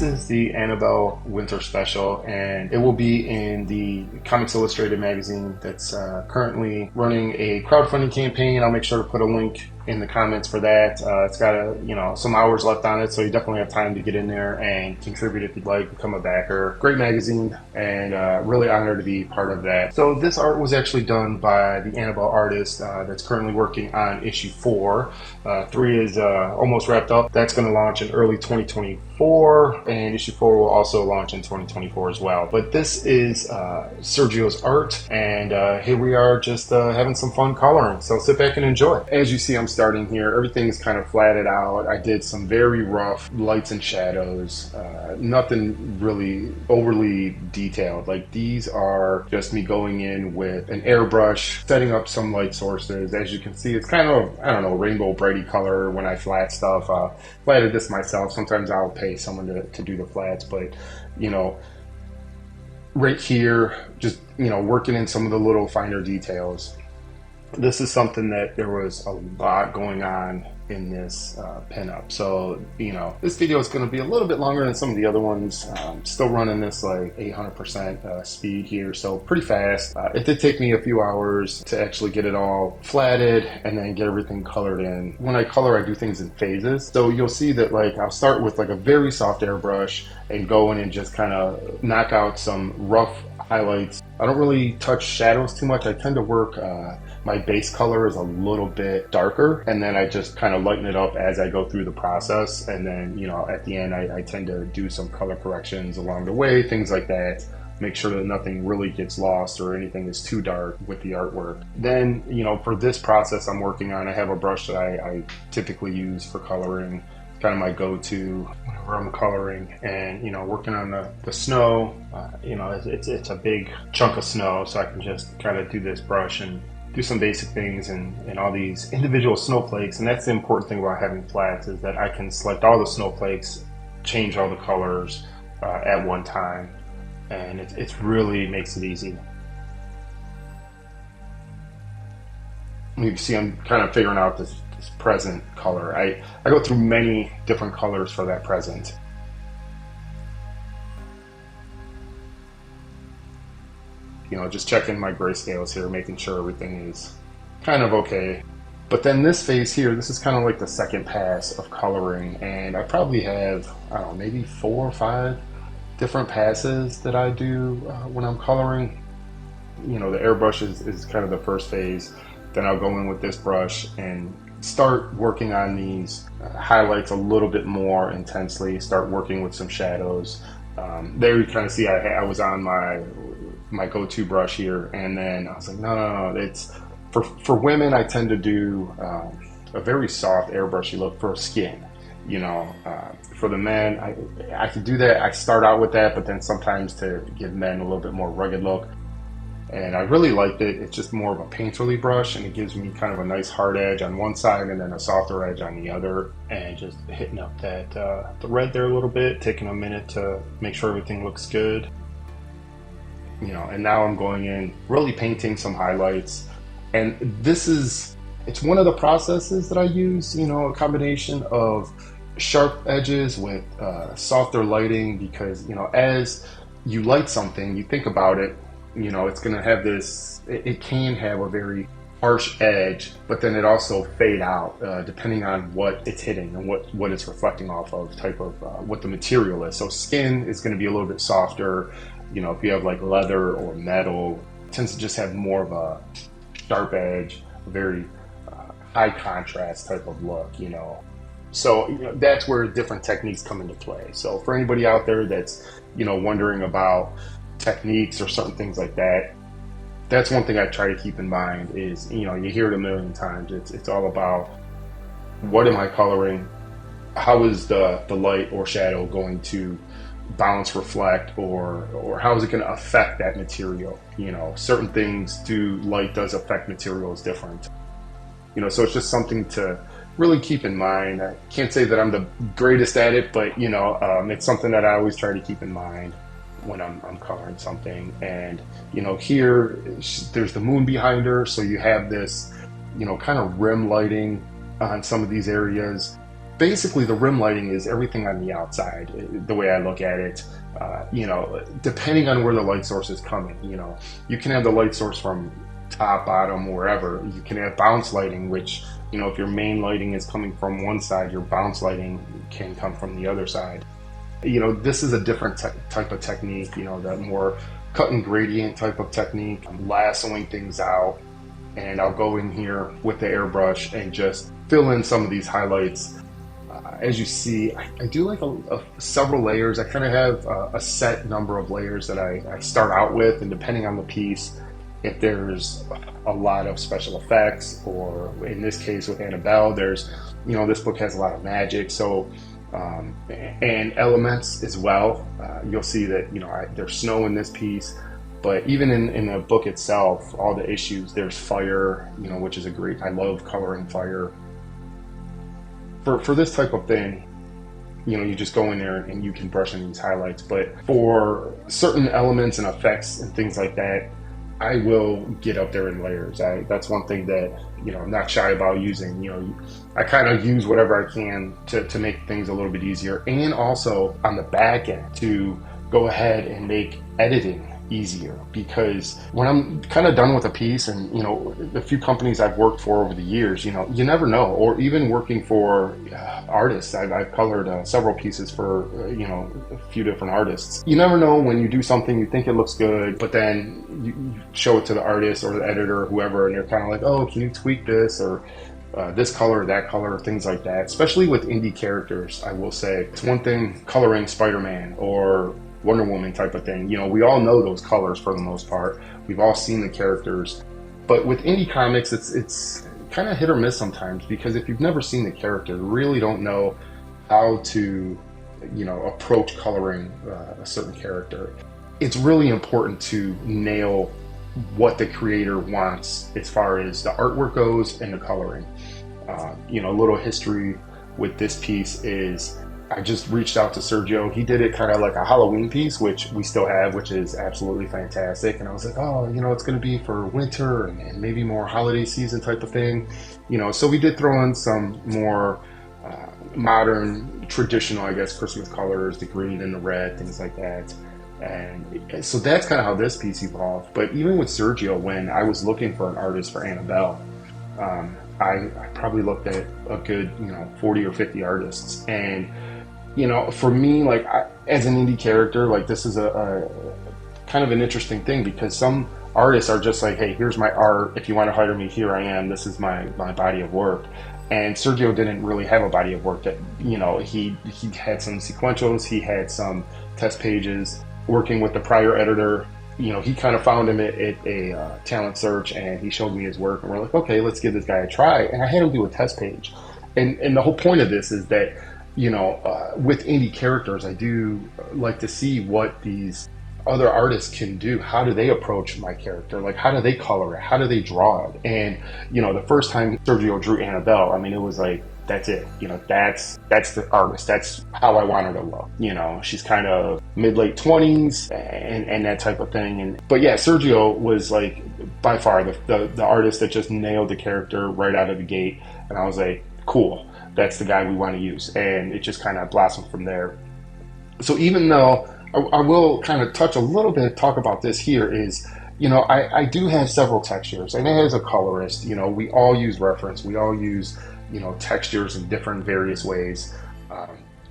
this is the Annabelle Winter Special, and it will be in the Comics Illustrated magazine that's currently running a crowdfunding campaign. I'll make sure to put a link in the comments for that. It's got some hours left on it, so you definitely have time to get in there and contribute if you'd like, become a backer. Great magazine, and really honored to be part of that. So this art was actually done by the Annabelle artist that's currently working on issue 4. 3 is almost wrapped up. That's going to launch in early 2024, and issue 4 will also launch in 2024 as well. But this is Sergio's art, and here we are just having some fun coloring. So sit back and enjoy. As you see, I'm starting here. Everything's kind of flatted out. I did some very rough lights and shadows. Nothing really overly detailed. Like, these are just me going in with an airbrush, setting up some light sources. As you can see, it's kind of, I don't know, rainbow brighty color when I flat stuff. Flatted this myself. Sometimes I'll pay someone to do the flats, but right here, just working in some of the little finer details. This is something that there was a lot going on in this pinup. So, this video is going to be a little bit longer than some of the other ones. Still running this like 800% speed here, so pretty fast. It did take me a few hours to actually get it all flatted and then get everything colored in. When I color, I do things in phases. So you'll see that I'll start with a very soft airbrush and go in and just kind of knock out some rough highlights. I don't really touch shadows too much. I tend to work, my base color is a little bit darker, and then I just kind of lighten it up as I go through the process. And then, at the end, I tend to do some color corrections along the way, things like that. Make sure that nothing really gets lost or anything is too dark with the artwork. Then, for this process I'm working on, I have a brush that I typically use for coloring. Kind of my go-to whenever I'm coloring, and working on the snow. It's a big chunk of snow, so I can just kind of do this brush and do some basic things and all these individual snowflakes. And that's the important thing about having flats, is that I can select all the snowflakes, change all the colors at one time, and it really makes it easy. You can see I'm kind of figuring out this present color. I go through many different colors for that present. Just checking my grayscales here, making sure everything is kind of okay. But then this phase here, this is kind of like the second pass of coloring, and I probably have, I don't know, maybe 4 or 5 different passes that I do when I'm coloring. The airbrush is kind of the first phase. Then I'll go in with this brush and start working on these highlights a little bit more intensely, start working with some shadows. There you kind of see I was on my go-to brush here, and then I was like, no, it's for women. I tend to do a very soft airbrushy look for skin. For the men, I could do that. I start out with that, but then sometimes to give men a little bit more rugged look. And I really liked it. It's just more of a painterly brush, and it gives me kind of a nice hard edge on one side and then a softer edge on the other, and just hitting up that the red there a little bit, taking a minute to make sure everything looks good. And now I'm going in, really painting some highlights. And it's one of the processes that I use, a combination of sharp edges with softer lighting, because, as you light something, you think about it, it's going to have this, it can have a very harsh edge, but then it also fade out depending on what it's hitting and what it's reflecting off of, type of what the material is. So skin is going to be a little bit softer. If you have like leather or metal, it tends to just have more of a sharp edge, a very high contrast type of look, So that's where different techniques come into play. So for anybody out there that's wondering about techniques or certain things like that, that's one thing I try to keep in mind is, you hear it a million times. It's all about, what am I coloring? How is the light or shadow going to bounce, reflect, or how is it going to affect that material? Certain things light does affect materials different. So it's just something to really keep in mind. I can't say that I'm the greatest at it, but it's something that I always try to keep in mind when I'm coloring something. And here there's the moon behind her, so you have this kind of rim lighting on some of these areas. Basically, the rim lighting is everything on the outside, the way I look at it. Depending on where the light source is coming, you can have the light source from top, bottom, wherever. You can have bounce lighting, which, if your main lighting is coming from one side, your bounce lighting can come from the other side. This is a different type of technique, that more cut and gradient type of technique. I'm lassoing things out, and I'll go in here with the airbrush and just fill in some of these highlights. As you see, I do like several layers. I kind of have a set number of layers that I start out with, and depending on the piece, if there's a lot of special effects, or in this case with Annabelle, there's, this book has a lot of magic, so and elements as well. You'll see that, there's snow in this piece, but even in the book itself, all the issues, there's fire, which is I love coloring fire. For this type of thing, you just go in there and you can brush in these highlights. But for certain elements and effects and things like that, I will get up there in layers. That's one thing that, I'm not shy about using. I kind of use whatever I can to make things a little bit easier. And also on the back end to go ahead and make editing easier, because when I'm kind of done with a piece, and the few companies I've worked for over the years, you never know. Or even working for artists, I've colored several pieces for a few different artists. You never know when you do something, you think it looks good, but then you show it to the artist or the editor or whoever, and they're kind of like, oh, can you tweak this, or this color, that color, things like that. Especially with indie characters, I will say, it's one thing coloring Spider-Man or Wonder Woman type of thing. We all know those colors for the most part. We've all seen the characters. But with indie comics, it's kind of hit or miss sometimes, because if you've never seen the character, you really don't know how to, approach coloring a certain character. It's really important to nail what the creator wants as far as the artwork goes and the coloring. A little history with this piece is, I just reached out to Sergio. He did it kind of like a Halloween piece, which we still have, which is absolutely fantastic. And I was like, oh, it's going to be for winter and maybe more holiday season type of thing. So we did throw in some more modern, traditional, I guess, Christmas colors, the green and the red, things like that. And so that's kind of how this piece evolved. But even with Sergio, when I was looking for an artist for Annabelle, I probably looked at a good, 40 or 50 artists. And for me, as an indie character, this is a kind of an interesting thing, because some artists are just like, hey, here's my art. If you want to hire me, here I am. This is my body of work. And Sergio didn't really have a body of work that, he had some sequentials, he had some test pages. Working with the prior editor, he kind of found him at a talent search, and he showed me his work, and we're like, okay, let's give this guy a try. And I had him do a test page. And the whole point of this is that, with indie characters, I do like to see what these other artists can do. How do they approach my character? How do they color it? How do they draw it? And, the first time Sergio drew Annabelle, it was like, that's it. That's the artist. That's how I want her to look. She's kind of mid-late 20s and that type of thing. But yeah, Sergio was by far the artist that just nailed the character right out of the gate. And I was like, cool, that's the guy we want to use. And it just kind of blossomed from there. So even though I will kind of touch a little bit, talk about this here is, I do have several textures. And as a colorist, we all use reference. We all use textures in different various ways.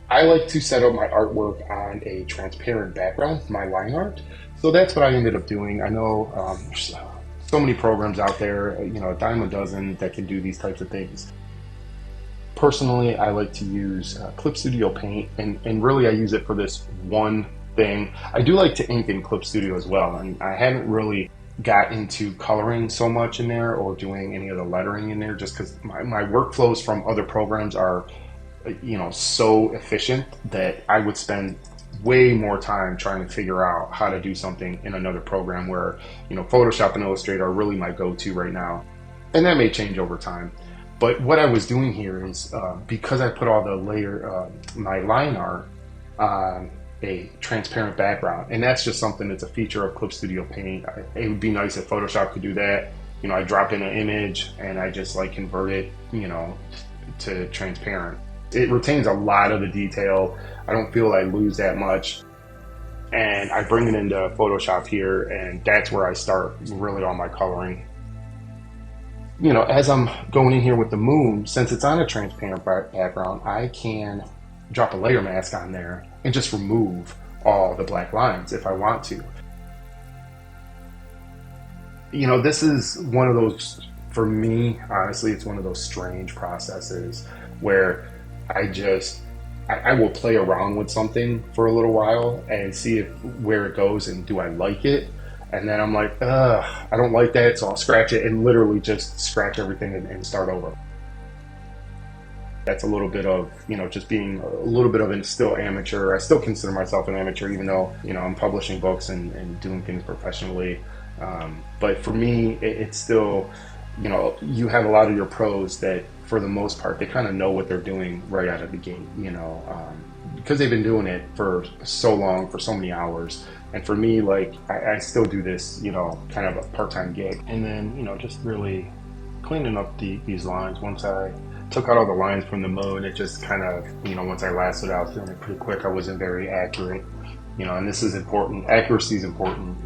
I like to set up my artwork on a transparent background, my line art. So that's what I ended up doing. I know so many programs out there, a dime a dozen that can do these types of things. Personally, I like to use Clip Studio Paint, and really I use it for this one thing. I do like to ink in Clip Studio as well, and I haven't really got into coloring so much in there or doing any of the lettering in there, just because my workflows from other programs are so efficient that I would spend way more time trying to figure out how to do something in another program, where Photoshop and Illustrator are really my go-to right now, and that may change over time. But what I was doing here is, because I put all the my line art on a transparent background, and that's just something that's a feature of Clip Studio Paint. It would be nice if Photoshop could do that. I drop in an image and I just convert it to transparent. It retains a lot of the detail. I don't feel I lose that much. And I bring it into Photoshop here, and that's where I start really all my coloring. As I'm going in here with the moon, since it's on a transparent background, I can drop a layer mask on there and just remove all the black lines if I want to. This is one of those, for me, honestly, it's one of those strange processes where I will play around with something for a little while and see where it goes and do I like it. And then I'm like, ugh, I don't like that, so I'll scratch it and literally just scratch everything and start over. That's a little bit of, just being a little bit of a still amateur. I still consider myself an amateur, even though, I'm publishing books and doing things professionally. But for me, it's still, you have a lot of your pros that, for the most part, they kind of know what they're doing right out of the gate, because they've been doing it for so long, for so many hours. And for me, like, I still do this, kind of a part-time gig. And then, just really cleaning up these lines. Once I took out all the lines from the moon, it just kind of, once I lasted out, doing it pretty quick, I wasn't very accurate. And this is important. Accuracy is important,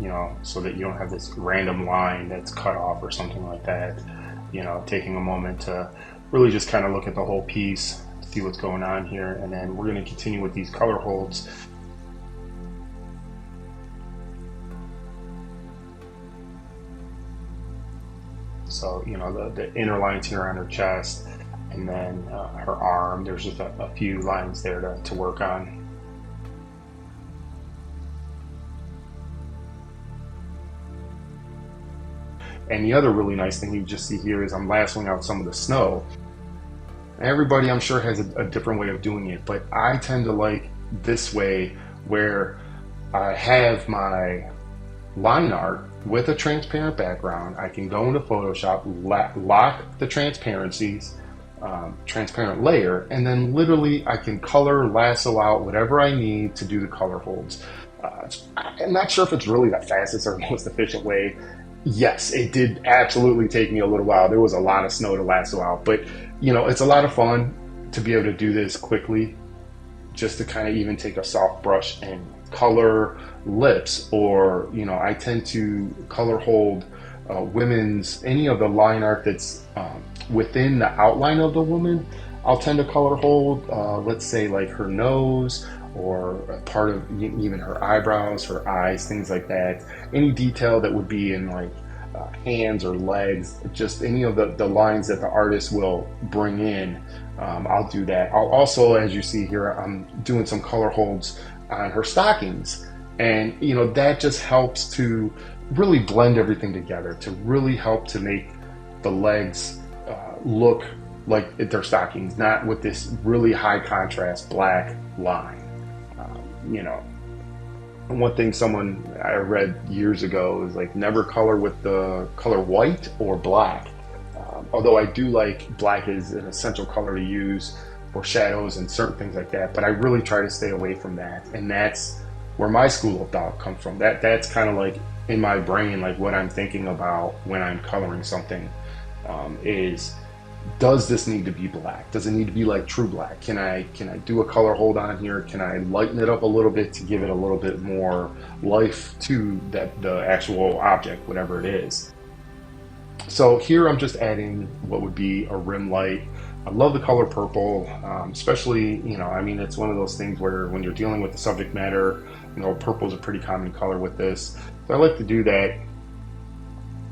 so that you don't have this random line that's cut off or something like that. Taking a moment to really just kind of look at the whole piece, see what's going on here, and then we're going to continue with these color holds. So, the inner lines here on her chest, and then her arm, there's just a few lines there to work on. And the other really nice thing you just see here is I'm lassoing out some of the snow. Everybody, I'm sure, has a different way of doing it, but I tend to like this way, where I have my line art with a transparent background. I can go into Photoshop, lock the transparencies, transparent layer, and then literally I can color, lasso out whatever I need to do the color holds. I'm not sure if it's really the fastest or most efficient way. Yes, it did absolutely take me a little while. There was a lot of snow to lasso out, but it's a lot of fun to be able to do this quickly, just to kind of even take a soft brush and color lips, or I tend to color hold any of the line art that's within the outline of the woman. I'll tend to color hold, let's say, like her nose, or part of even her eyebrows, her eyes, things like that. Any detail that would be in like hands or legs, just any of the lines that the artist will bring in, I'll do that. I'll also, as you see here, I'm doing some color holds on her stockings, and that just helps to really blend everything together, to really help to make the legs look like they're stockings, not with this really high contrast black line. One thing someone I read years ago is like, never color with the color white or black. Although I do like black is an essential color to use for shadows and certain things like that, but I really try to stay away from that. And that's where my school of thought comes from. That's kind of like in my brain, like what I'm thinking about when I'm coloring something, is, does this need to be black? Does it need to be like true black? Can I do a color hold on here? Can I lighten it up a little bit to give it a little bit more life to the actual object, whatever it is? So here I'm just adding what would be a rim light. I love the color purple, especially, it's one of those things where when you're dealing with the subject matter, purple is a pretty common color with this. So I like to do that,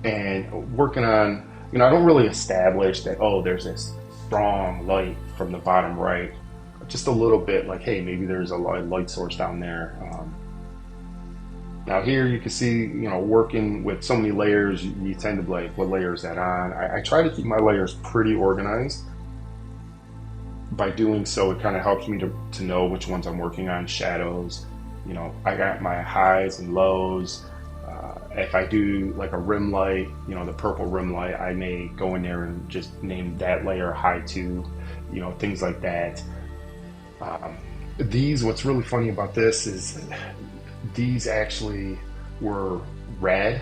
and working on, I don't really establish that, there's this strong light from the bottom right. Just a little bit like, hey, maybe there's a light source down there. Now here you can see, working with so many layers, you tend to be like, what layer is that on? I try to keep my layers pretty organized. By doing so, it kind of helps me to know which ones I'm working on. Shadows, I got my highs and lows. If I do like a rim light, the purple rim light, I may go in there and just name that layer high 2, things like that. What's really funny about this is these actually were red.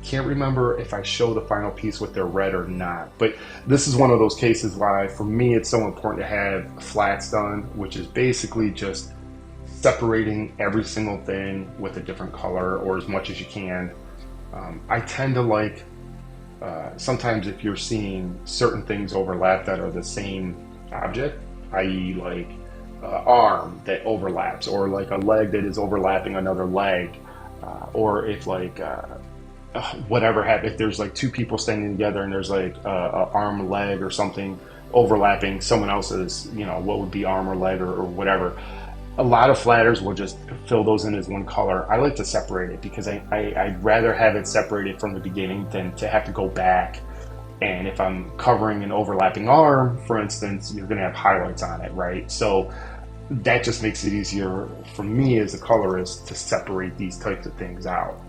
can't remember if I show the final piece with their red or not, but this is one of those cases why for me it's so important to have flats done, which is basically just separating every single thing with a different color or as much as you can. I tend to like sometimes if you're seeing certain things overlap that are the same object, i.e. like arm that overlaps, or like a leg that is overlapping another leg, or if like whatever happened, if there's like two people standing together and there's like a arm, leg, or something overlapping someone else's, you know, what would be arm or leg or whatever. A lot of flatters will just fill those in as one color. I like to separate it because I'd rather have it separated from the beginning than to have to go back. And if I'm covering an overlapping arm, for instance, you're going to have highlights on it, right? So that just makes it easier for me as a colorist to separate these types of things out.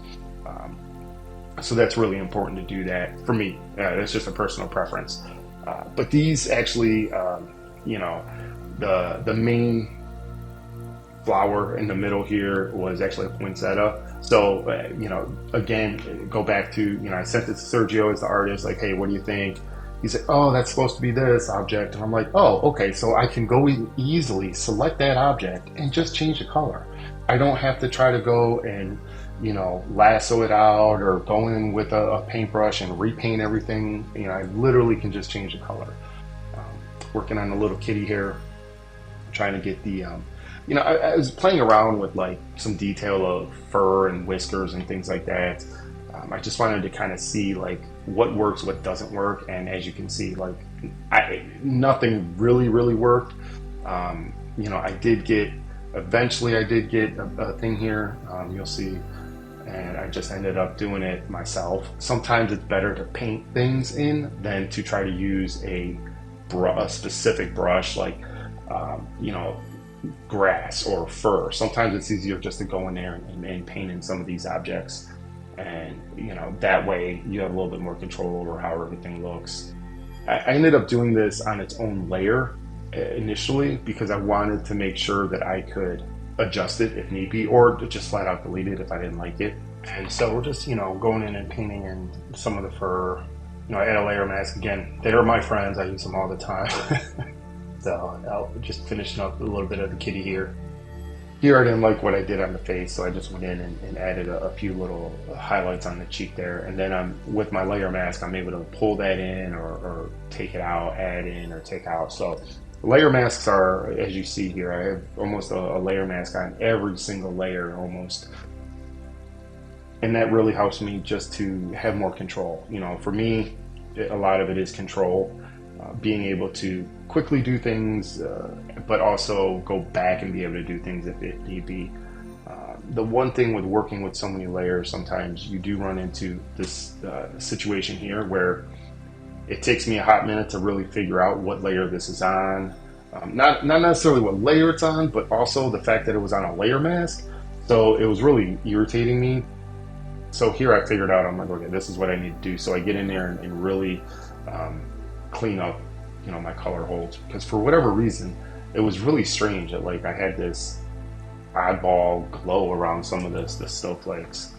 So that's really important to do that for me. That's just a personal preference. But these actually, you know, the main flower in the middle here was actually a poinsettia. So, you know, again, go back to, you know, I sent it to Sergio as the artist, like, hey, what do you think? He said, oh, that's supposed to be this object. And I'm like, oh, okay, so I can go easily select that object and just change the color. I don't have to try to go and, you know, lasso it out or go in with a paintbrush and repaint everything. You know, I literally can just change the color. Working on the little kitty here, trying to get the, you know, I was playing around with like some detail of fur and whiskers and things like that. I just wanted to kind of see like what works, what doesn't work. And as you can see, like nothing really worked. You know, eventually I did get a thing here, you'll see, and I just ended up doing it myself. Sometimes it's better to paint things in than to try to use a specific brush, like, you know, grass or fur. Sometimes it's easier just to go in there and paint in some of these objects, and you know, that way you have a little bit more control over how everything looks. I ended up doing this on its own layer initially because I wanted to make sure that I could adjust it if need be, or just flat out delete it if I didn't like it. And so we're just, you know, going in and painting in some of the fur. You know, I add a layer mask. Again, they're my friends, I use them all the time. So I'll just finishing up a little bit of the kitty here. Here I didn't like what I did on the face, so I just went in and added a few little highlights on the cheek there. And then with my layer mask, I'm able to pull that in or take it out, add in or take out. So layer masks are, as you see here, I have almost a layer mask on every single layer almost. And that really helps me just to have more control. You know, for me, a lot of it is control. Being able to quickly do things, but also go back and be able to do things if need be. The one thing with working with so many layers, sometimes you do run into this situation here where it takes me a hot minute to really figure out what layer this is on. Not necessarily what layer it's on, but also the fact that it was on a layer mask. So it was really irritating me. So here I figured out, I'm like, okay, this is what I need to do. So I get in there and really clean up, you know, my color holds, because for whatever reason it was really strange that like I had this oddball glow around some of the snowflakes,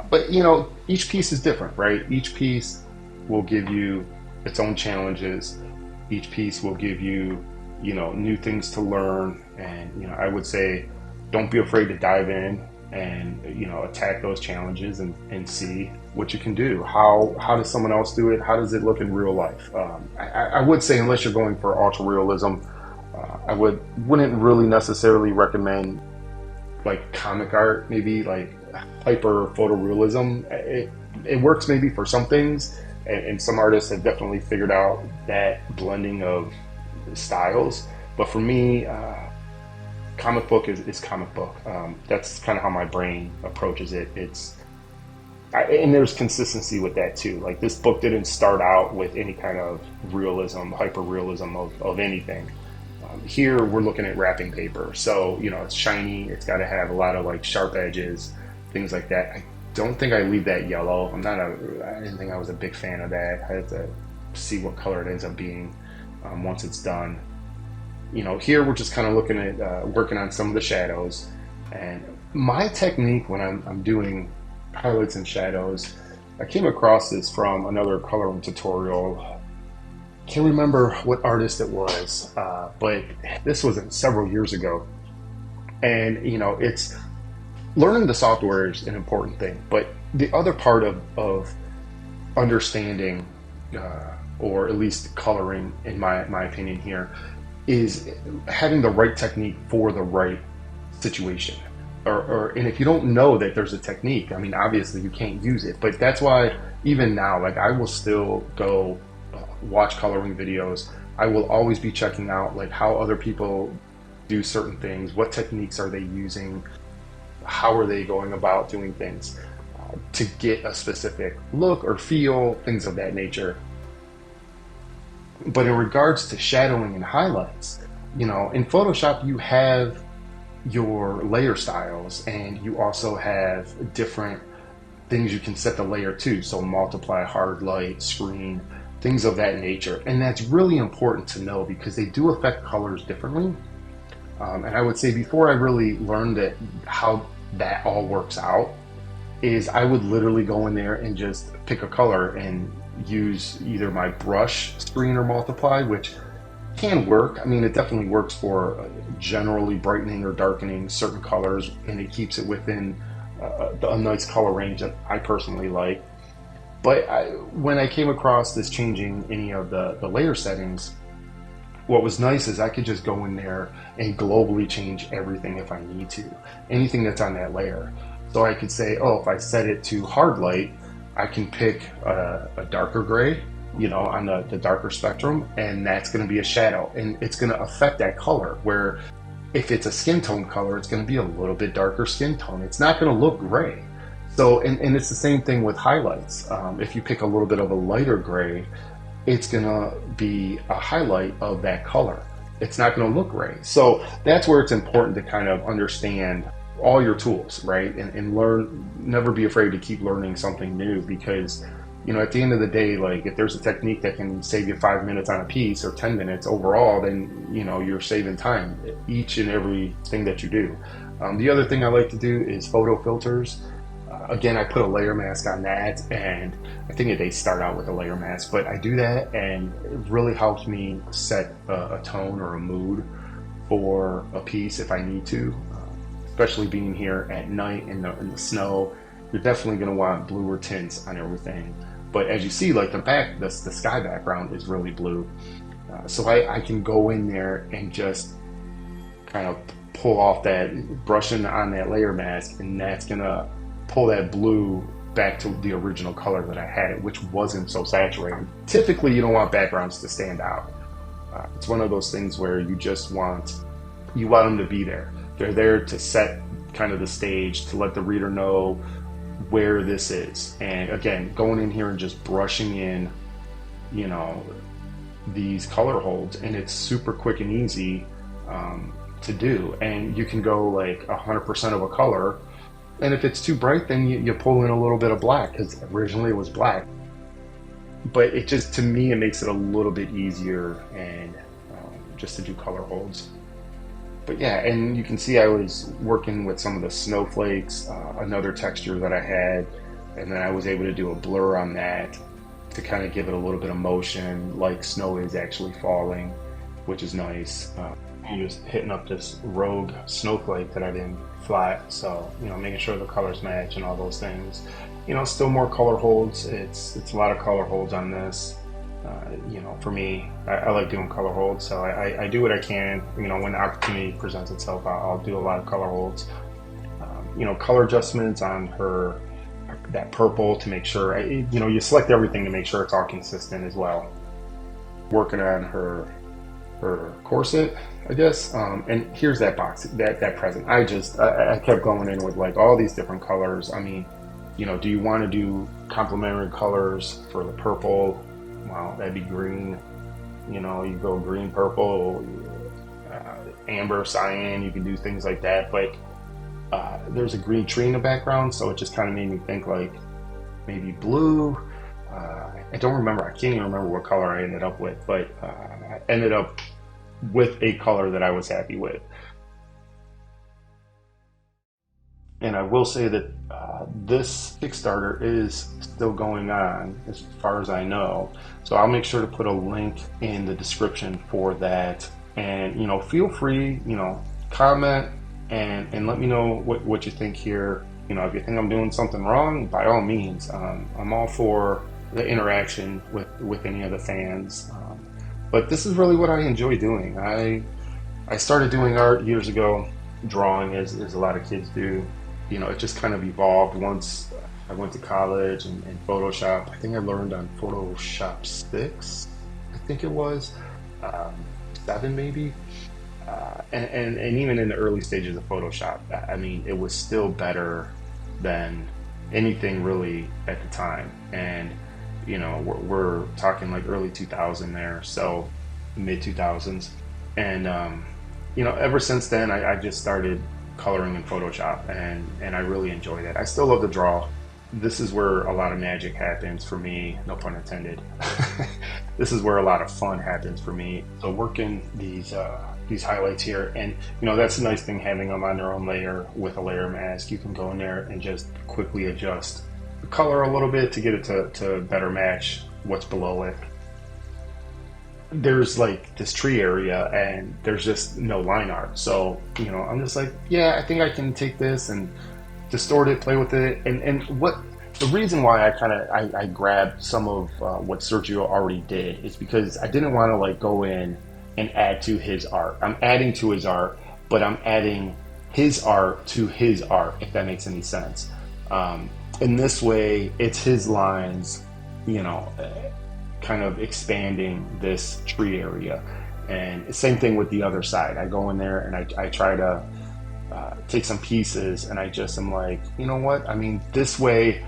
but you know, each piece is different, right? Each piece will give you its own challenges. Each piece will give you, you know, new things to learn. And you know, I would say don't be afraid to dive in and, you know, attack those challenges and see what you can do. How does someone else do it? How does it look in real life? I would say, unless you're going for ultra realism, I wouldn't really necessarily recommend like comic art, maybe like hyper photorealism. It works maybe for some things, and some artists have definitely figured out that blending of styles. But for me, comic book is comic book. That's kind of how my brain approaches it. And there's consistency with that too. Like, this book didn't start out with any kind of realism, hyper realism of anything. Here we're looking at wrapping paper, so you know, it's shiny. It's got to have a lot of like sharp edges, things like that. I don't think I leave that yellow. I didn't think I was a big fan of that. I have to see what color it ends up being once it's done. You know, here we're just kind of looking at working on some of the shadows. And my technique when I'm doing highlights and shadows, I came across this from another coloring tutorial. Can't remember what artist it was, but this was several years ago. And it's learning the software is an important thing, but the other part of understanding, or at least coloring, in my opinion here, is having the right technique for the right situation. And if you don't know that there's a technique, I mean, obviously you can't use it. But that's why even now, like, I will still go watch coloring videos. I will always be checking out like how other people do certain things, what techniques are they using, how are they going about doing things to get a specific look or feel, things of that nature. But in regards to shadowing and highlights, in Photoshop you have your layer styles, and you also have different things you can set the layer to. So multiply, hard light, screen, things of that nature. And that's really important to know because they do affect colors differently. And I would say before I really learned how that all works out, is I would literally go in there and just pick a color and use either my brush, screen, or multiply, which can work. I mean, it definitely works for generally brightening or darkening certain colors, and it keeps it within a nice color range that I personally like. But when I came across this changing any of the layer settings, what was nice is I could just go in there and globally change everything if I need to, anything that's on that layer. So I could say, oh, if I set it to hard light, I can pick a darker gray, on the darker spectrum, and that's going to be a shadow, and it's going to affect that color. Where if it's a skin tone color, it's going to be a little bit darker skin tone. It's not going to look gray. So, and it's the same thing with highlights. If you pick a little bit of a lighter gray, it's going to be a highlight of that color. It's not going to look gray. So that's where it's important to kind of understand all your tools, right? And learn, never be afraid to keep learning something new, because at the end of the day, like, if there's a technique that can save you 5 minutes on a piece or 10 minutes overall, then you're saving time each and every thing that you do. The other thing I like to do is photo filters. Again, I put a layer mask on that, and I think they start out with a layer mask, but I do that, and it really helps me set a tone or a mood for a piece if I need to. Especially being here at night in the snow, you're definitely going to want bluer tints on everything. But as you see, like the sky background is really blue. So I can go in there and just kind of pull off that, brushing on that layer mask, and that's going to pull that blue back to the original color that I had, which wasn't so saturated. Typically, you don't want backgrounds to stand out. It's one of those things where you want them to be there. They're there to set kind of the stage, to let the reader know where this is. And again, going in here and just brushing in, these color holds, and it's super quick and easy to do. And you can go like 100% of a color, and if it's too bright, then you pull in a little bit of black, because originally it was black. But it just, to me, it makes it a little bit easier and just to do color holds. But yeah, and you can see I was working with some of the snowflakes, another texture that I had, and then I was able to do a blur on that to kind of give it a little bit of motion, like snow is actually falling, which is nice. I'm just hitting up this rogue snowflake that I didn't flat, so making sure the colors match and all those things. Still more color holds. It's a lot of color holds on this. For me, I like doing color holds, so I do what I can. When the opportunity presents itself, I'll do a lot of color holds. Color adjustments on that purple to make sure, you select everything to make sure it's all consistent as well. Working on her corset, I guess. And here's that box, that present. I kept going in with like all these different colors. I mean, do you want to do complementary colors for the purple? Well, that'd be green. You go green, purple, amber, cyan. You can do things like that. But there's a green tree in the background, so it just kind of made me think like maybe blue. I don't remember. I can't even remember what color I ended up with, but I ended up with a color that I was happy with. And I will say that This Kickstarter is still going on as far as I know. So I'll make sure to put a link in the description for that. And, feel free, comment and let me know what you think here. If you think I'm doing something wrong, by all means, I'm all for the interaction with any of the fans. But this is really what I enjoy doing. I started doing art years ago, drawing as a lot of kids do. It just kind of evolved once I went to college and Photoshop. I think I learned on Photoshop 6, I think it was, 7 maybe. And even in the early stages of Photoshop, I mean, it was still better than anything really at the time. And, we're talking like early 2000 there, so mid 2000s. And, ever since then, I just started coloring in Photoshop, and I really enjoyed it. I still love to draw. This is where a lot of magic happens for me, no pun intended. This is where a lot of fun happens for me. So working these highlights here, and that's the nice thing, having them on their own layer with a layer mask. You can go in there and just quickly adjust the color a little bit to get it to better match what's below it. There's like this tree area and there's just no line art, so I'm just like, yeah, I think I can take this and distort it, play with it. And what the reason why I grabbed some of what Sergio already did is because I didn't want to like go in and add to his art. I'm adding to his art, but I'm adding his art to his art, if that makes any sense. In this way, it's his lines, kind of expanding this tree area. And same thing with the other side. I go in there and I try to take some pieces, and I just am like, you know what? I mean, this way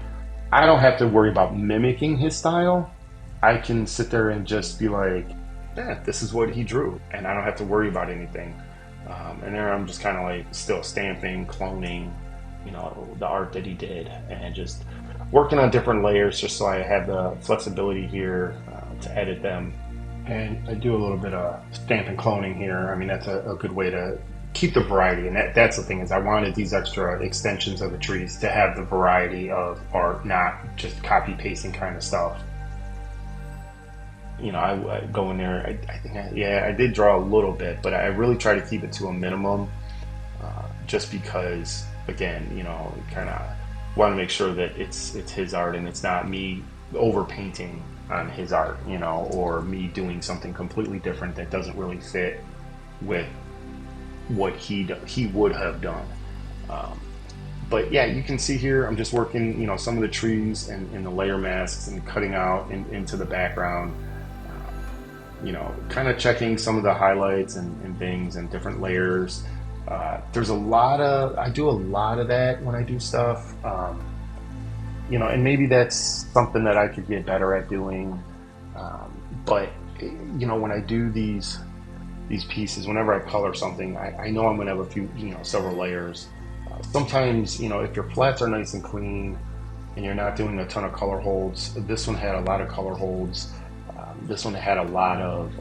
I don't have to worry about mimicking his style. I can sit there and just be like, yeah, this is what he drew, and I don't have to worry about anything. And there I'm just kind of like still stamping, cloning, the art that he did, and just working on different layers just so I have the flexibility here to edit them. And I do a little bit of stamp and cloning here. I mean, that's a good way to keep the variety. And that's the thing, is I wanted these extra extensions of the trees to have the variety of art, not just copy pasting kind of stuff. I go in there, I think I did draw a little bit, but I really try to keep it to a minimum, just because, again, kind of want to make sure that it's his art and it's not me over painting on his art, or me doing something completely different that doesn't really fit with what he would have done. But yeah, you can see here I'm just working, some of the trees and the layer masks and cutting out into the background. Kind of checking some of the highlights and things and different layers. There's I do a lot of that when I do stuff. And maybe that's something that I could get better at doing. But when I do these pieces, whenever I color something, I know I'm gonna have a few, several layers. Sometimes, if your flats are nice and clean and you're not doing a ton of color holds, this one had a lot of color holds. This one had a lot of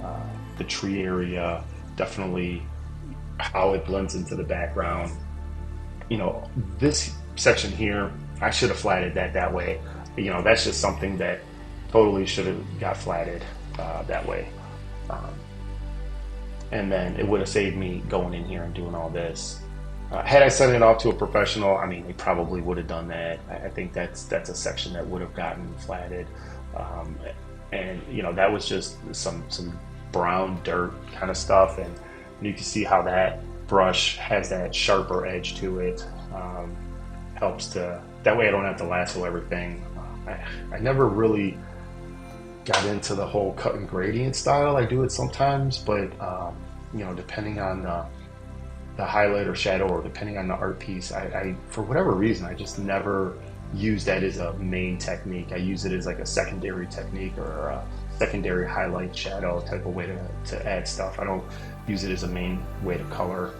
the tree area, definitely how it blends into the background. This section here, I should have flatted that way. That's just something that totally should have got flatted that way. And then it would have saved me going in here and doing all this. Had I sent it off to a professional, I mean, they probably would have done that. I think that's a section that would have gotten flatted. And that was just some brown dirt kind of stuff, and you can see how that brush has that sharper edge to it. Helps to, that way I don't have to lasso everything. I never really got into the whole cut and gradient style. I do it sometimes, but depending on the highlight or shadow, or depending on the art piece, I for whatever reason, I just never use that as a main technique. I use it as like a secondary technique, or a secondary highlight shadow type of way to add stuff. I don't use it as a main way to color.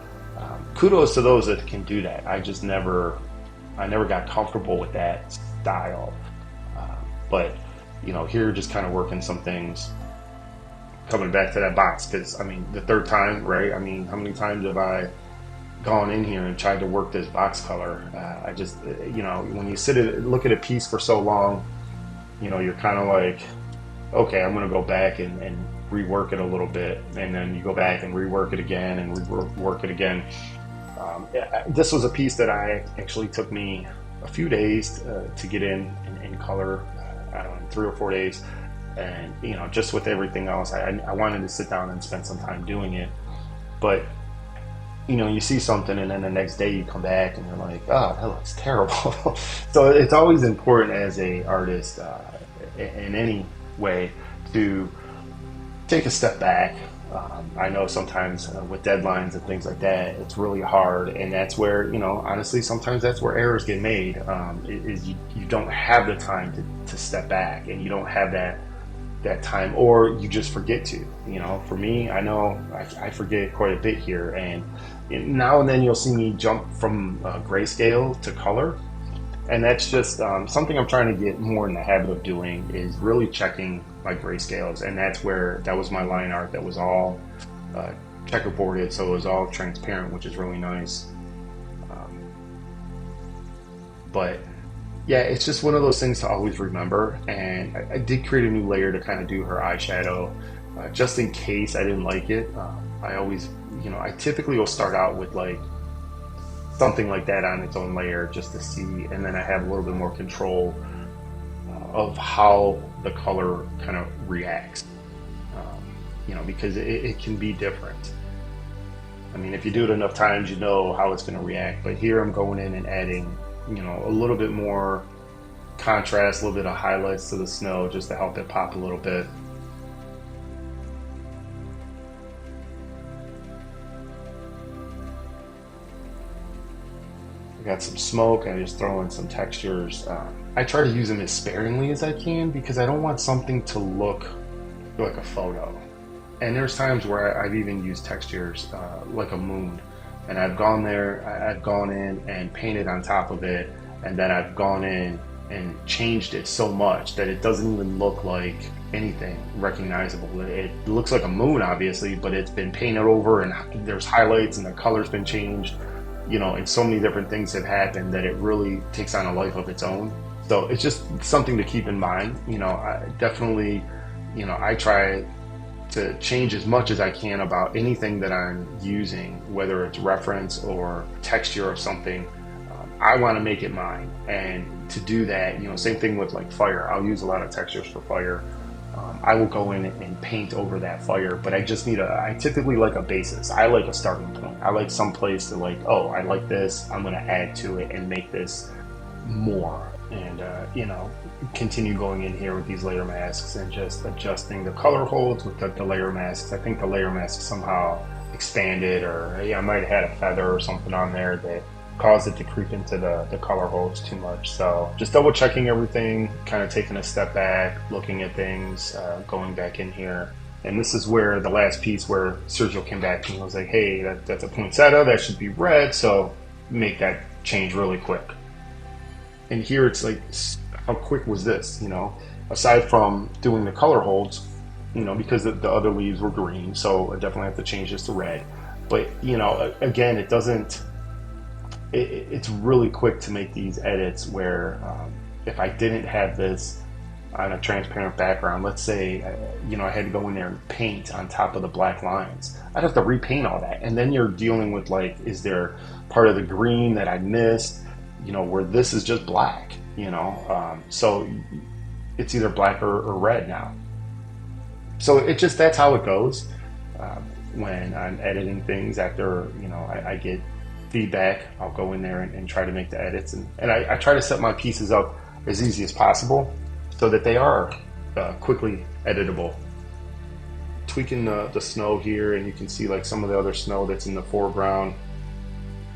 Kudos to those that can do that. I never got comfortable with that style. But here just kind of working some things, coming back to that box, because I mean, the third time, right? I mean, how many times have I gone in here and tried to work this box color. I just, when you look at a piece for so long, you're kind of like, okay, I'm going to go back and rework it a little bit. And then you go back and rework it again and rework it again. This was a piece that I actually took me a few days to get in color, I don't know, 3 or 4 days. And, just with everything else, I wanted to sit down and spend some time doing it. But, you see something and then the next day you come back and you're like, oh, that looks terrible. So it's always important as a artist in any way to take a step back. I know sometimes with deadlines and things like that, it's really hard, and that's where, honestly, sometimes that's where errors get made. Is you don't have the time to step back, and you don't have that time, or you just forget to. For me, I know I forget quite a bit here, and now and then you'll see me jump from grayscale to color. And that's just something I'm trying to get more in the habit of doing, is really checking my grayscales. And that was my line art that was all checkerboarded, so it was all transparent, which is really nice. But yeah, it's just one of those things to always remember. And I did create a new layer to kind of do her eyeshadow, just in case I didn't like it. I always, I typically will start out with like something like that on its own layer just to see, and then I have a little bit more control of how the color kind of reacts, because it can be different. I mean, if you do it enough times, you know how it's going to react. But here I'm going in and adding, a little bit more contrast, a little bit of highlights to the snow just to help it pop a little bit. I got some smoke, I just throw in some textures. I try to use them as sparingly as I can because I don't want something to look like a photo. And there's times where I've even used textures like a moon, and I've gone in and painted on top of it, and then I've gone in and changed it so much that it doesn't even look like anything recognizable. It looks like a moon, obviously, but it's been painted over and there's highlights and the color's been changed. And so many different things have happened that it really takes on a life of its own. So it's just something to keep in mind. I definitely, I try to change as much as I can about anything that I'm using, whether it's reference or texture or something. I want to make it mine. And to do that, same thing with like fire. I'll use a lot of textures for fire. I will go in and paint over that fire, but I just I typically like a basis. I like a starting point. I like some place to like, oh, I like this, I'm going to add to it and make this more. And, continue going in here with these layer masks and just adjusting the color holds with the layer masks. I think the layer masks somehow expanded, or I might have had a feather or something on there that caused it to creep into the color holds too much. So just double checking everything, kind of taking a step back, looking at things, going back in here. And this is where the last piece where Sergio came back and was like, hey, that's a poinsettia, that should be red, so make that change really quick. And here it's like, how quick was this? Aside from doing the color holds, because the other leaves were green, so I definitely have to change this to red. But again, it doesn't. It's really quick to make these edits where if I didn't have this on a transparent background, let's say I had to go in there and paint on top of the black lines, I'd have to repaint all that, and then you're dealing with like, is there part of the green that I missed, where this is just black, so it's either black or red now. So that's how it goes when I'm editing things. After I get feedback, I'll go in there and try to make the edits, and I try to set my pieces up as easy as possible so that they are quickly editable. Tweaking the snow here, and you can see like some of the other snow that's in the foreground.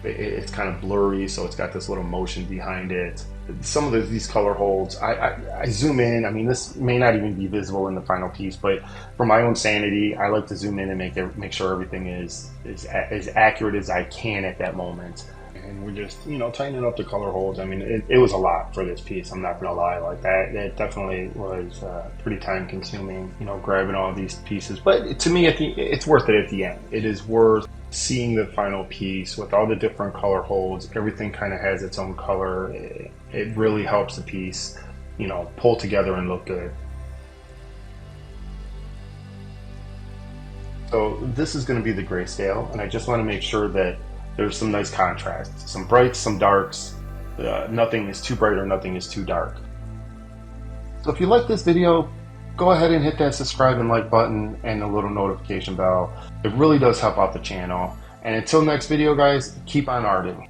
It's kind of blurry, so it's got this little motion behind it. Some of these color holds, I zoom in. I mean, this may not even be visible in the final piece, but for my own sanity, I like to zoom in and make sure everything is as accurate as I can at that moment. And we're just, tightening up the color holds. I mean, it was a lot for this piece, I'm not gonna lie. Like that, it definitely was pretty time consuming, grabbing all these pieces. But to me, it's worth it at the end. It is worth seeing the final piece with all the different color holds, everything kind of has its own color. It really helps the piece, you know, pull together and look good. So this is going to be the grayscale, and I just want to make sure that there's some nice contrast, some brights, some darks. Nothing is too bright or nothing is too dark. So if you like this video, go ahead and hit that subscribe and like button and the little notification bell. It really does help out the channel. And until next video, guys, keep on arting.